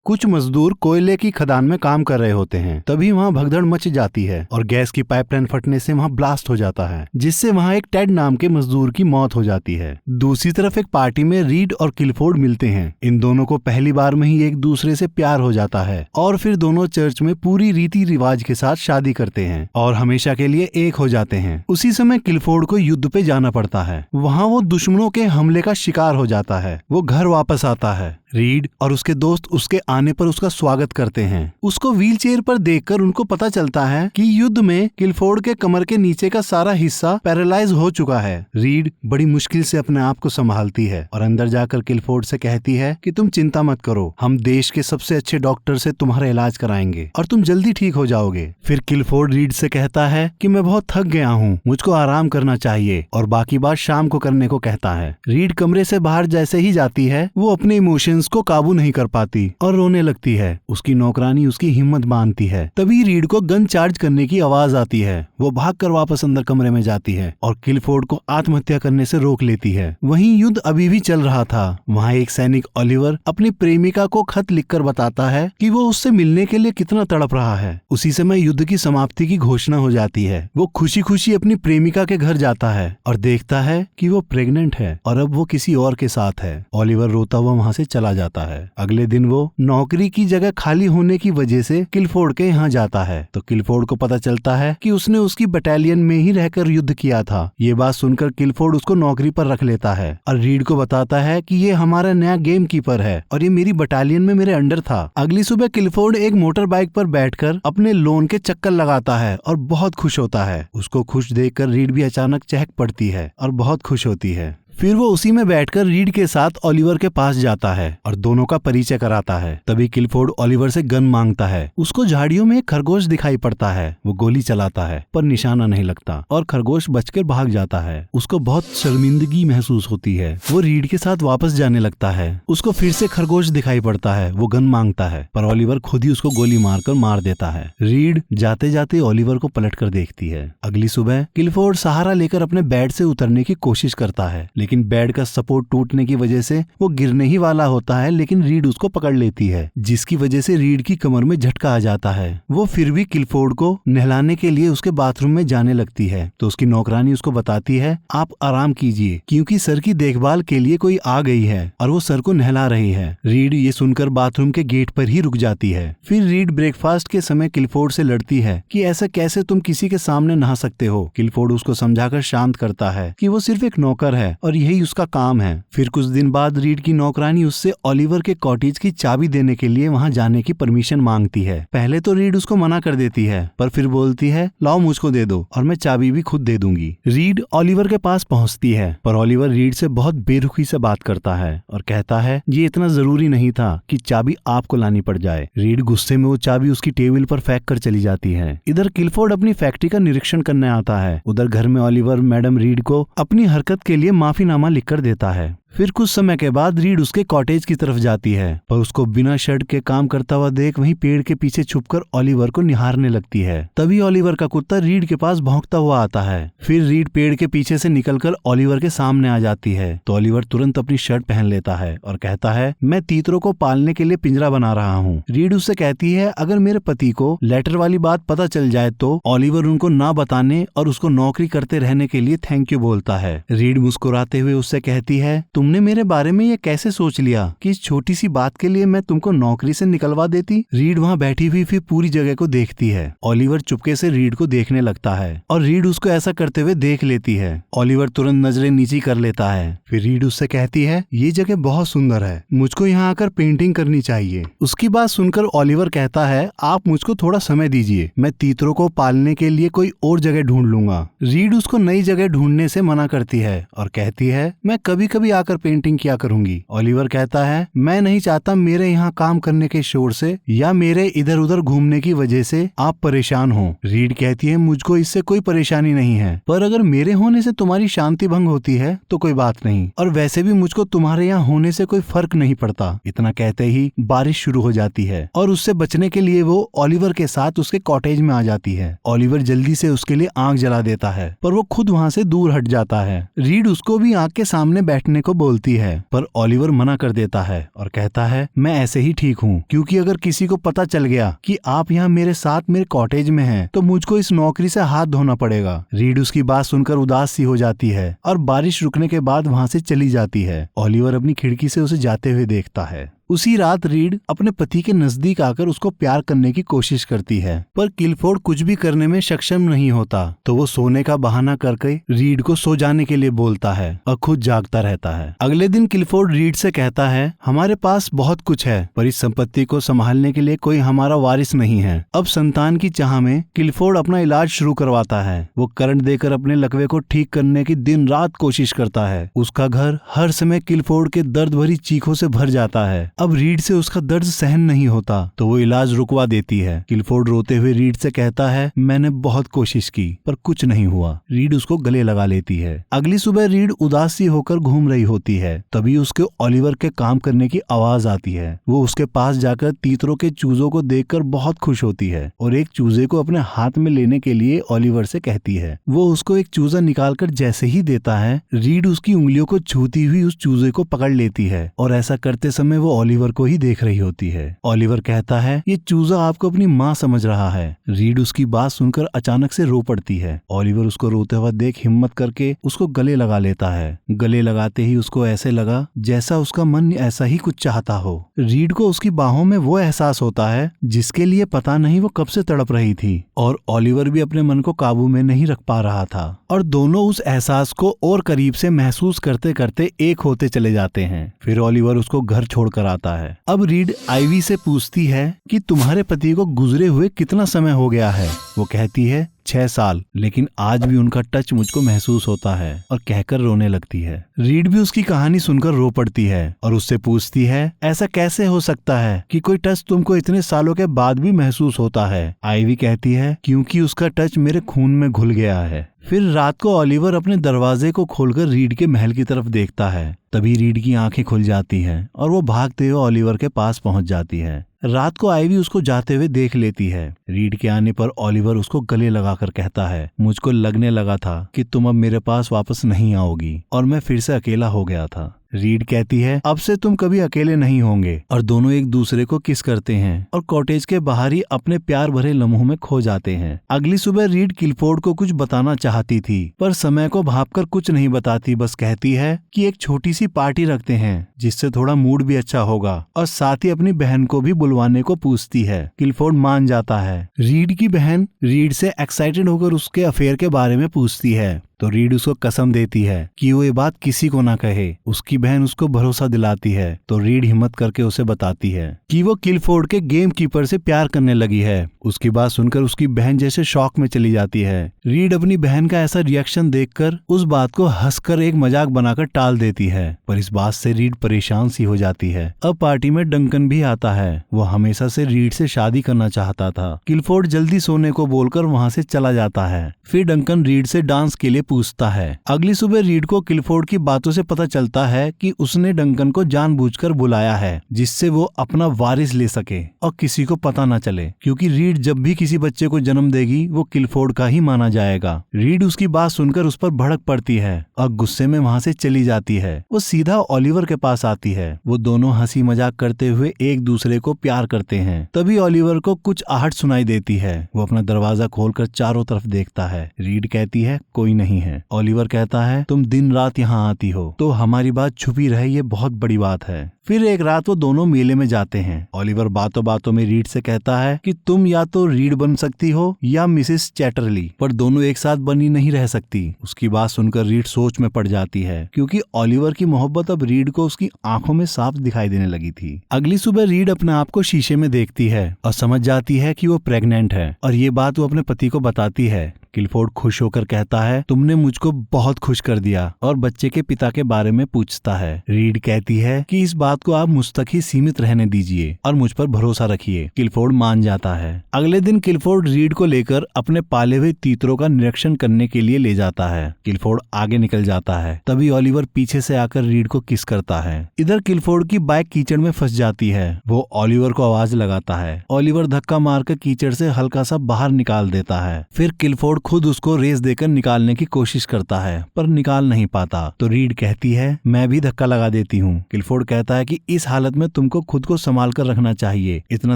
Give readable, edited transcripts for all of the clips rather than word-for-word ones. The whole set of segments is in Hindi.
कुछ मजदूर कोयले की खदान में काम कर रहे होते हैं। तभी वहाँ भगदड़ मच जाती है और गैस की पाइपलाइन फटने से वहाँ ब्लास्ट हो जाता है, जिससे वहाँ एक टेड नाम के मजदूर की मौत हो जाती है। दूसरी तरफ एक पार्टी में रीड और किलफोर्ड मिलते हैं। इन दोनों को पहली बार में ही एक दूसरे से प्यार हो जाता है और फिर दोनों चर्च में पूरी रीति रिवाज के साथ शादी करते हैं और हमेशा के लिए एक हो जाते हैं। उसी समय किलफोर्ड को युद्ध पे जाना पड़ता है। वहाँ वो दुश्मनों के हमले का शिकार हो जाता है। वो घर वापस आता है। रीड और उसके दोस्त उसके आने पर उसका स्वागत करते हैं। उसको व्हीलचेयर पर देखकर उनको पता चलता है कि युद्ध में किलफोर्ड के कमर के नीचे का सारा हिस्सा पैरालाइज हो चुका है। रीड बड़ी मुश्किल से अपने आप को संभालती है और अंदर जाकर किलफोर्ड से कहती है कि तुम चिंता मत करो, हम देश के सबसे अच्छे डॉक्टर से तुम्हारा इलाज कराएंगे और तुम जल्दी ठीक हो जाओगे। फिर किलफोर्ड रीड से कहता है कि मैं बहुत थक गया हूँ, मुझको आराम करना चाहिए और बाकी बात शाम को करने को कहता है। रीड कमरे से बाहर जैसे ही जाती है वो अपने इमोशंस को काबू नहीं कर पाती और रोने लगती है। उसकी नौकरानी उसकी हिम्मत बांधती है। तभी रीड को गन चार्ज करने की आवाज आती है। वो भागकर वापस अंदर कमरे में जाती है और किलफोर्ड को आत्महत्या करने से रोक लेती है। वहीं युद्ध अभी भी चल रहा था। वहाँ एक सैनिक ओलिवर अपनी प्रेमिका को खत लिखकर बताता है कि वो उससे मिलने के लिए कितना तड़प रहा है। उसी समय युद्ध की समाप्ति की घोषणा हो जाती है। वो खुशी खुशी अपनी प्रेमिका के घर जाता है और देखता है कि वो प्रेग्नेंट है और अब वो किसी और के साथ है। ओलिवर रोता हुआ वहाँ से चला जाता है। अगले दिन वो नौकरी की जगह खाली होने की वजह से किलफोर्ड के यहाँ जाता है तो किलफोर्ड को पता चलता है कि उसने उसकी बटालियन में ही रहकर युद्ध किया था। ये बात सुनकर किलफोर्ड उसको नौकरी पर रख लेता है और रीड को बताता है कि ये हमारा नया गेम कीपर है और ये मेरी बटालियन में मेरे अंडर था। अगली सुबह किलफोर्ड एक मोटर बाइक पर बैठकर अपने लोन के चक्कर लगाता है और बहुत खुश होता है। उसको खुश देखकर रीड भी अचानक चहक पड़ती है और बहुत खुश होती है। फिर वो उसी में बैठकर रीड के साथ ओलिवर के पास जाता है और दोनों का परिचय कराता है। तभी किलफोर्ड ओलिवर से गन मांगता है। उसको झाड़ियों में एक खरगोश दिखाई पड़ता है। वो गोली चलाता है पर निशाना नहीं लगता और खरगोश बचकर भाग जाता है। उसको बहुत शर्मिंदगी महसूस होती है। वो रीड के साथ वापस जाने लगता है। उसको फिर से खरगोश दिखाई पड़ता है। वो गन मांगता है पर ओलिवर खुद ही उसको गोली मारकर मार देता है। रीड जाते जाते ओलिवर को पलट कर देखती है। अगली सुबह किलफोर्ड सहारा लेकर अपने बेड से उतरने की कोशिश करता है, लेकिन बेड का सपोर्ट टूटने की वजह से वो गिरने ही वाला होता है। लेकिन रीड उसको पकड़ लेती है, जिसकी वजह से रीड की कमर में झटका आ जाता है। वो फिर भी किलफोर्ड को नहलाने के लिए उसके बाथरूम में जाने लगती है तो उसकी नौकरानी उसको बताती है आप आराम कीजिए क्योंकि सर की देखभाल के लिए कोई आ गई है और वो सर को नहला रही है। रीड ये सुनकर बाथरूम के गेट पर ही रुक जाती है। फिर रीड ब्रेकफास्ट के समय किलफोर्ड से लड़ती है कि ऐसा कैसे तुम किसी के सामने नहा सकते हो। किलफोर्ड उसको समझाकर शांत करता है कि वो सिर्फ एक नौकर है और यही उसका काम है। फिर कुछ दिन बाद रीड की नौकरानी उससे ओलिवर के कॉटेज की चाबी देने के लिए वहाँ जाने की परमिशन मांगती है। पहले तो रीड उसको मना कर देती है पर फिर बोलती है लाओ मुझको दे दो और मैं चाबी भी खुद दे दूंगी। रीड ओलिवर के पास पहुँचती है पर ओलिवर रीड से बहुत बेरुखी से बात करता है और कहता है ये इतना जरूरी नहीं था कि चाबी आपको लानी पड़ जाए। रीड गुस्से में वो चाबी उसकी टेबल पर फेंक कर चली जाती है। इधर किलफोर्ड अपनी फैक्ट्री का निरीक्षण करने आता है। उधर घर में ओलिवर मैडम रीड को अपनी हरकत के लिए माफीनामा लिखकर देता है। फिर कुछ समय के बाद रीड उसके कॉटेज की तरफ जाती है पर उसको बिना शर्ट के काम करता हुआ देख वहीं पेड़ के पीछे छुपकर ओलिवर को निहारने लगती है। तभी ओलिवर का कुत्ता रीड के पास भौंकता हुआ आता है। फिर रीड पेड़ के पीछे से निकलकर ओलिवर के सामने आ जाती है तो ओलिवर तुरंत अपनी शर्ट पहन लेता है और कहता है मैं तीतरों को पालने के लिए पिंजरा बना रहा हूँ। रीड उससे कहती है अगर मेरे पति को लेटर वाली बात पता चल जाए तो ओलिवर उनको ना बताने और उसको नौकरी करते रहने के लिए थैंक यू बोलता है। रीड मुस्कुराते हुए उससे कहती है तुमने मेरे बारे में ये कैसे सोच लिया कि इस छोटी सी बात के लिए मैं तुमको नौकरी से निकलवा देती। रीड वहाँ बैठी हुई फिर पूरी जगह को देखती है। ओलिवर चुपके से रीड को देखने लगता है और रीड उसको ऐसा करते हुए देख लेती है। ओलिवर तुरंत नजरें नीची कर लेता है। फिर रीड उससे कहती है ये जगह बहुत सुंदर है, मुझको यहाँ आकर पेंटिंग करनी चाहिए। उसकी बात सुनकर ओलिवर कहता है आप मुझको थोड़ा समय दीजिए, मैं तीतरों को पालने के लिए कोई और जगह ढूंढ लूंगा। रीड उसको नई जगह ढूंढने से मना करती है और कहती है मैं कभी कभी आकर पेंटिंग किया करूंगी। ओलिवर कहता है मैं नहीं चाहता मेरे यहाँ काम करने के शोर से या मेरे इधर उधर घूमने की वजह से आप परेशान हो। रीड कहती है मुझको इससे कोई परेशानी नहीं है पर अगर मेरे होने से तुम्हारी शांति भंग होती है तो कोई बात नहीं, और वैसे भी मुझको तुम्हारे यहाँ होने से कोई फर्क नहीं पड़ता। इतना कहते ही बारिश शुरू हो जाती है और उससे बचने के लिए वो ओलिवर के साथ उसके कॉटेज में आ जाती है। ओलिवर जल्दी से उसके लिए आग जला देता है पर वो खुद वहाँ से दूर हट जाता है। रीड उसको भी आग के सामने बैठने को बोलती है, पर ओलिवर मना कर देता है और कहता है मैं ऐसे ही ठीक हूँ, क्योंकि अगर किसी को पता चल गया कि आप यहाँ मेरे साथ मेरे कॉटेज में हैं, तो मुझको इस नौकरी से हाथ धोना पड़ेगा। रीड उसकी बात सुनकर उदास सी हो जाती है और बारिश रुकने के बाद वहाँ से चली जाती है। ओलिवर अपनी खिड़की से उसे जाते हुए देखता है। उसी रात रीड अपने पति के नजदीक आकर उसको प्यार करने की कोशिश करती है, पर किलफोर्ड कुछ भी करने में सक्षम नहीं होता, तो वो सोने का बहाना करके रीड को सो जाने के लिए बोलता है और खुद जागता रहता है। अगले दिन किलफोर्ड रीड से कहता है हमारे पास बहुत कुछ है, पर इस संपत्ति को संभालने के लिए कोई हमारा वारिस नहीं है। अब संतान की चाह में किलफोर्ड अपना इलाज शुरू करवाता है। वो करंट देकर अपने लकवे को ठीक करने की दिन रात कोशिश करता है। उसका घर हर समय किलफोर्ड के दर्द भरी चीखों से भर जाता है। अब रीड से उसका दर्द सहन नहीं होता, तो वो इलाज रुकवा देती है। किलफोर्ड रोते हुए रीड से कहता है मैंने बहुत कोशिश की, पर कुछ नहीं हुआ। रीड उसको गले लगा लेती है। अगली सुबह रीड उदास सी होकर घूम रही होती है, तभी उसके ओलिवर के काम करने की आवाज आती है। वो उसके पास जाकर तीतरों के चूजों को देखकर बहुत खुश होती है और एक चूजे को अपने हाथ में लेने के लिए ओलिवर से कहती है। वो उसको एक चूजा निकालकर जैसे ही देता है, रीड उसकी उंगलियों को छूती हुई उस चूजे को पकड़ लेती है और ऐसा करते समय वो ओलिवर को ही देख रही होती है। ओलिवर कहता है ये चूजा आपको अपनी माँ समझ रहा है। रीड उसकी बात सुनकर अचानक से रो पड़ती है। ओलिवर उसको रोते हुए देख हिम्मत करके उसको गले लगा लेता है। गले लगाते ही उसको ऐसे लगा जैसा उसका मन ऐसा ही कुछ चाहता हो। रीड को उसकी बाहों में वो एहसास होता है जिसके लिए पता नहीं वो कब से तड़प रही थी, और ओलिवर भी अपने मन को काबू में नहीं रख पा रहा था, और दोनों उस एहसास को और करीब से महसूस करते करते एक होते चले जाते हैं। फिर ओलिवर उसको घर छोड़कर आता है। अब रीड आइवी से पूछती है कि तुम्हारे पति को गुजरे हुए कितना समय हो गया है। वो कहती है 6 साल, लेकिन आज भी उनका टच मुझको महसूस होता है, और कहकर रोने लगती है। रीड भी उसकी कहानी सुनकर रो पड़ती है और उससे पूछती है ऐसा कैसे हो सकता है कि कोई टच तुमको इतने सालों के बाद भी महसूस होता है। आइवी कहती है क्योंकि उसका टच मेरे खून में घुल गया है। फिर रात को ओलिवर अपने दरवाजे को खोलकर रीड के महल की तरफ देखता है। तभी रीड की आंखें खुल जाती हैं और वो भागते हुए ओलिवर के पास पहुंच जाती है। रात को आइवी उसको जाते हुए देख लेती है। रीड के आने पर ओलिवर उसको गले लगाकर कहता है मुझको लगने लगा था कि तुम अब मेरे पास वापस नहीं आओगी और मैं फिर से अकेला हो गया था। रीड कहती है अब से तुम कभी अकेले नहीं होंगे, और दोनों एक दूसरे को किस करते हैं और कॉटेज के बाहर ही अपने प्यार भरे लम्हों में खो जाते हैं। अगली सुबह रीड किलफोर्ड को कुछ बताना चाहती थी, पर समय को भांपकर कुछ नहीं बताती, बस कहती है कि एक छोटी सी पार्टी रखते हैं जिससे थोड़ा मूड भी अच्छा होगा, और साथ ही अपनी बहन को भी बुलवाने को पूछती है। किलफोर्ड मान जाता है। रीड की बहन रीड से एक्साइटेड होकर उसके अफेयर के बारे में पूछती है, तो रीड उसको कसम देती है कि वो ये बात किसी को ना कहे। उसकी बहन उसको भरोसा दिलाती है, तो रीड हिम्मत करके उसे बताती है कि वो किलफोर्ड के गेम कीपर से प्यार करने लगी है। उसकी बात सुनकर उसकी बहन जैसे शॉक में चली जाती है। रीड अपनी बहन का ऐसा रिएक्शन देखकर उस बात को हंसकर एक मजाक बनाकर टाल देती है, पर इस बात से रीड परेशान सी हो जाती है। अब पार्टी में डंकन भी आता है। वो हमेशा से रीड से शादी करना चाहता था। किलफोर्ड जल्दी सोने को बोलकर वहाँ से चला जाता है। फिर डंकन रीड से डांस के लिए पूछता है। अगली सुबह रीड को किलफोर्ड की बातों से पता चलता है कि उसने डंकन को जानबूझकर बुलाया है, जिससे वो अपना वारिस ले सके और किसी को पता न चले, क्योंकि रीड जब भी किसी बच्चे को जन्म देगी वो किलफोर्ड का ही माना जाएगा। रीड उसकी बात सुनकर उस पर भड़क पड़ती है और गुस्से में वहाँ से चली जाती है। वो सीधा ओलिवर के पास आती है। वो दोनों हंसी मजाक करते हुए एक दूसरे को प्यार करते हैं। तभी ओलिवर को कुछ आहट सुनाई देती है। वो अपना दरवाजा खोलकर चारों तरफ देखता है। रीड कहती है कोई नहीं है। ओलिवर कहता है तुम दिन रात यहाँ आती हो तो हमारी बात छुपी रहे, ये बहुत बड़ी बात है। फिर एक रात वो दोनों मेले में जाते हैं। ओलिवर बातों बातों में रीड से कहता है कि तुम या तो रीड बन सकती हो या मिसेस चैटरली, पर दोनों एक साथ बनी नहीं रह सकती। उसकी बात सुनकर रीड सोच में पड़ जाती है, क्योंकि ओलिवर की मोहब्बत अब रीड को उसकी आंखों में साफ दिखाई देने लगी थी। अगली सुबह रीड अपने आप को शीशे में देखती है और समझ जाती है कि वो प्रेग्नेंट है, और ये बात वो अपने पति को बताती है। किलफोर्ड खुश होकर कहता है तुमने मुझको बहुत खुश कर दिया, और बच्चे के पिता के बारे में पूछता है। रीड कहती है कि इस बात को आप मुझ तक ही सीमित रहने दीजिए और मुझ पर भरोसा रखिए। किलफोर्ड मान जाता है। अगले दिन किलफोर्ड रीड को लेकर अपने पाले हुए तीतरों का निरीक्षण करने के लिए ले जाता है। किलफोर्ड आगे निकल जाता है। तभी ओलिवर पीछे से आकर रीड को किस करता है। इधर किलफोर्ड की बाइक कीचड़ में फंस जाती है। वो ओलिवर को आवाज लगाता है। ओलिवर धक्का मारकर कीचड़ से हल्का सा बाहर निकाल देता है। फिर किलफोर्ड क्लिफोर्ड खुद उसको रेस देकर निकालने की कोशिश करता है पर निकाल नहीं पाता। तो रीड कहती है मैं भी धक्का लगा देती हूँ। क्लिफोर्ड कहता है कि इस हालत में तुमको खुद को संभाल कर रखना चाहिए। इतना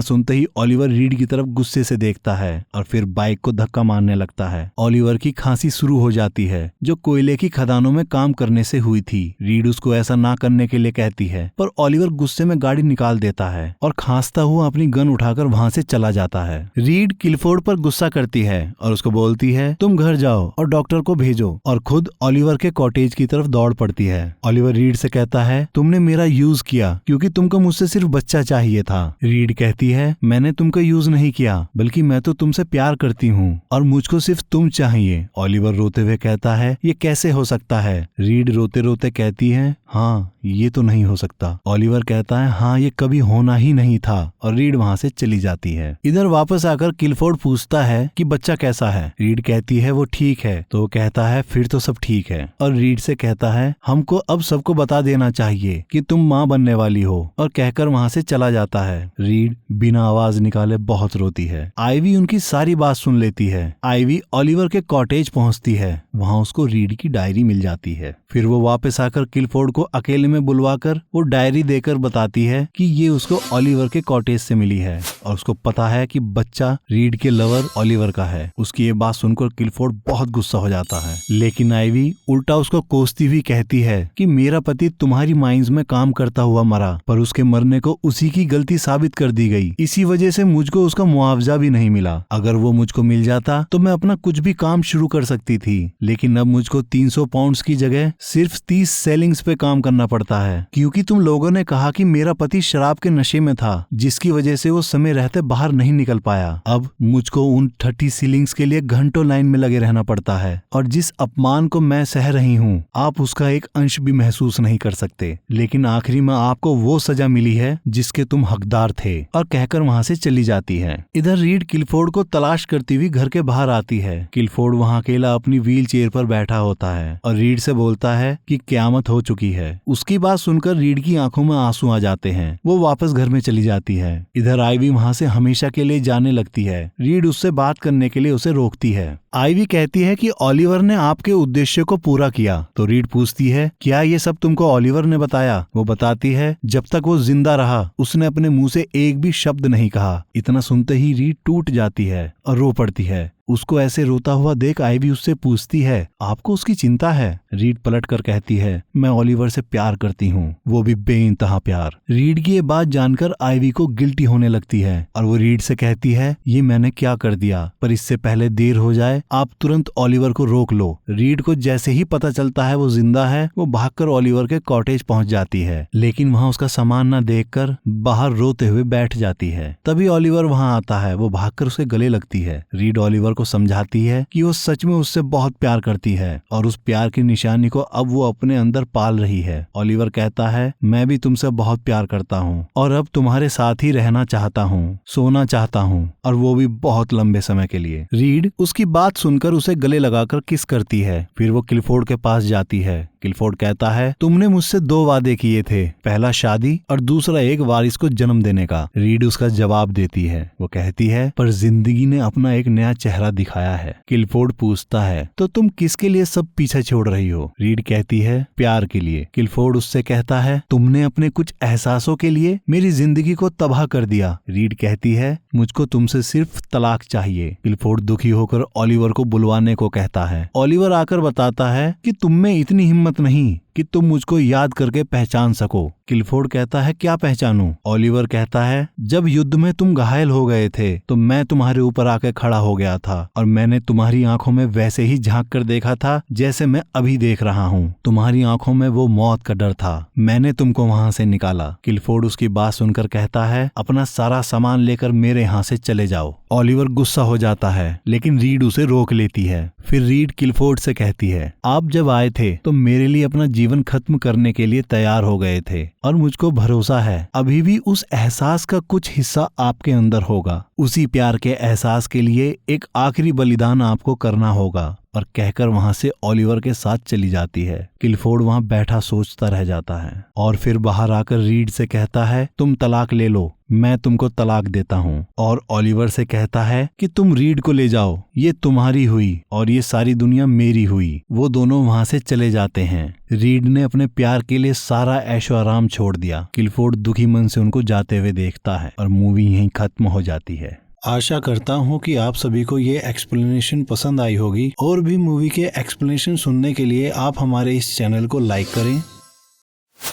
सुनते ही ओलिवर रीड की तरफ गुस्से से देखता है और फिर बाइक को धक्का मारने लगता है। ओलिवर की खांसी शुरू हो जाती है जो कोयले की खदानों में काम करने से हुई थी। रीड उसको ऐसा ना करने के लिए कहती है पर ओलिवर गुस्से में गाड़ी निकाल देता है और खांसता हुआ अपनी गन उठाकर वहाँ से चला जाता है। रीड क्लिफोर्ड पर गुस्सा करती है और उसको बोलती है तुम घर जाओ और डॉक्टर को भेजो और खुद ओलिवर के कॉटेज की तरफ दौड़ पड़ती है। ओलिवर रीड से कहता है तुमने मेरा यूज किया क्योंकि तुमको मुझसे सिर्फ बच्चा चाहिए था। रीड कहती है मैंने तुमको यूज नहीं किया बल्कि मैं तो तुमसे प्यार करती हूँ और मुझको सिर्फ तुम चाहिए। ओलिवर रोते हुए कहता है ये कैसे हो सकता है। रीड रोते रोते कहती है हाँ ये तो नहीं हो सकता। ओलिवर कहता है हाँ ये कभी होना ही नहीं था और रीड वहाँ से चली जाती है। इधर वापस आकर क्लिफोर्ड पूछता है कि बच्चा कैसा है। रीड कहती है वो ठीक है। तो वो कहता है फिर तो सब ठीक है और रीड से कहता है हमको अब सबको बता देना चाहिए कि तुम माँ बनने वाली हो और कहकर वहाँ से चला जाता है। रीड बिना आवाज निकाले बहुत रोती है। आइवी उनकी सारी बात सुन लेती है। आइवी ओलिवर के कॉटेज पहुँचती है। वहाँ उसको रीड की डायरी मिल जाती है। फिर वो वापस आकर क्लिफोर्ड को अकेले में बुलवाकर वो डायरी देकर बताती है कि ये उसको ओलिवर के कॉटेज से मिली है और उसको पता है कि बच्चा रीड के लवर ओलिवर का है। उसकी ये बात सुनकर क्लिफोर्ड बहुत गुस्सा हो जाता है लेकिन आइवी उल्टा उसको कोसती हुई कहती है कि मेरा पति तुम्हारी माइंस में काम करता हुआ मरा पर उसके मरने को उसी की गलती साबित कर दी गई। इसी वजह से मुझको उसका मुआवजा भी नहीं मिला। अगर वो मुझको मिल जाता तो मैं अपना कुछ भी काम शुरू कर सकती थी लेकिन अब मुझको 300 पाउंड्स की जगह सिर्फ 30 सेलिंग्स पे काम करना पड़ता है क्योंकि तुम लोगों ने कहा कि मेरा पति शराब के नशे में था जिसकी वजह से वो समय रहते बाहर नहीं निकल पाया। अब मुझको उन 30 सीलिंग्स के लिए घंटों लाइन में लगे रहना पड़ता है और जिस अपमान को मैं सह रही हूँ आप उसका एक अंश भी महसूस नहीं कर सकते लेकिन आखिरी में आपको वो सजा मिली है जिसके तुम हकदार थे और कहकर वहाँ से चली जाती है। इधर रीड क्लिफोर्ड को तलाश करती हुई घर के बाहर आती है। क्लिफोर्ड वहाँ अकेला अपनी व्हील चेयर पर बैठा होता है और रीड से बोलता है कि क़यामत हो चुकी है। उसकी बात सुनकर रीड की आंखों में आंसू आ जाते हैं। वो वापस घर में चली जाती है। इधर आइवी वहाँ से हमेशा के लिए जाने लगती है। रीड उससे बात करने के लिए उसे रोकती है। आइवी कहती है कि ओलिवर ने आपके उद्देश्य को पूरा किया। तो रीड पूछती है क्या ये सब तुमको ओलिवर ने बताया। वो बताती है जब तक वो जिंदा रहा उसने अपने मुंह से एक भी शब्द नहीं कहा। इतना सुनते ही रीड टूट जाती है और रो पड़ती है। उसको ऐसे रोता हुआ देख आइवी उससे पूछती है आपको उसकी चिंता है। रीड पलट कर कहती है मैं ओलिवर से प्यार करती हूँ, वो भी बेइंतहा प्यार। रीड की ये बात जानकर आइवी को गिल्टी होने लगती है और वो रीड से कहती है ये मैंने क्या कर दिया, पर इससे पहले देर हो जाए आप तुरंत ओलिवर को रोक लो। रीड को जैसे ही पता चलता है वो जिंदा है वो भागकर ओलिवर के कॉटेज पहुंच जाती है लेकिन वहाँ उसका सामान न देखकर बाहर रोते हुए बैठ जाती है। तभी ओलिवर वहाँ आता है। वो भागकर उसके गले लगती है। रीड ओलिवर को समझाती है कि वो सच में उससे बहुत प्यार करती है और उस प्यार की निशानी को अब वो अपने अंदर पाल रही है। ओलिवर कहता है मैं भी तुमसे बहुत प्यार करता हूँ और अब तुम्हारे साथ ही रहना चाहता हूँ, सोना चाहता हूँ और वो भी बहुत लंबे समय के लिए। रीड उसकी बात सुनकर उसे गले लगाकर किस करती है। फिर वो क्लिफोर्ड के पास जाती है। क्लिफोर्ड कहता है तुमने मुझसे 2 वादे किए थे, पहला शादी और दूसरा एक वारिस को जन्म देने का। रीड उसका जवाब देती है। वो कहती है पर जिंदगी ने अपना एक नया चेहरा दिखाया है। क्लिफोर्ड पूछता है तो तुम किसके लिए सब पीछे छोड़ रही हो। रीड कहती है प्यार के लिए। क्लिफोर्ड उससे कहता है तुमने अपने कुछ एहसासों के लिए मेरी जिंदगी को तबाह कर दिया। रीड कहती है मुझको तुमसे सिर्फ तलाक चाहिए। क्लिफोर्ड दुखी होकर ओलिवर को बुलवाने को कहता है। ओलिवर आकर बताता है कि तुम में इतनी हिम्मत नहीं कि तुम मुझको याद करके पहचान सको। क्लिफोर्ड कहता है क्या पहचानूं? ओलिवर कहता है जब युद्ध में तुम घायल हो गए थे तो मैं तुम्हारे ऊपर आके खड़ा हो गया था और मैंने तुम्हारी आंखों में वैसे ही झांक कर देखा था जैसे मैं अभी देख रहा हूँ। तुम्हारी आंखों में वो मौत का डर था। मैंने तुमको वहाँ से निकाला। क्लिफोर्ड उसकी बात सुनकर कहता है अपना सारा सामान लेकर मेरे यहाँ से चले जाओ। ओलिवर गुस्सा हो जाता है लेकिन रीड उसे रोक लेती है। फिर रीड क्लिफोर्ड से कहती है आप जब आए थे तो मेरे लिए अपना जीवन खत्म करने के लिए तैयार हो गए थे और मुझको भरोसा है अभी भी उस एहसास का कुछ हिस्सा आपके अंदर होगा। उसी प्यार के एहसास के लिए एक आखिरी बलिदान आपको करना होगा। और कहकर वहां से ओलिवर के साथ चली जाती है। क्लिफोर्ड वहां बैठा सोचता रह जाता है और फिर बाहर आकर रीड से कहता है तुम तलाक ले लो मैं तुमको तलाक देता हूँ। और ओलिवर से कहता है कि तुम रीड को ले जाओ, ये तुम्हारी हुई और ये सारी दुनिया मेरी हुई। वो दोनों वहाँ से चले जाते हैं। रीड ने अपने प्यार के लिए सारा ऐशो आराम छोड़ दिया। क्लिफोर्ड दुखी मन से उनको जाते हुए देखता है और मूवी यहीं खत्म हो जाती है। आशा करता हूँ कि आप सभी को ये एक्सप्लेनेशन पसंद आई होगी। और भी मूवी के एक्सप्लेनेशन सुनने के लिए आप हमारे इस चैनल को लाइक करें,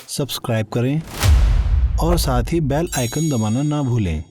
सब्सक्राइब करें और साथ ही बेल आइकन दबाना ना भूलें।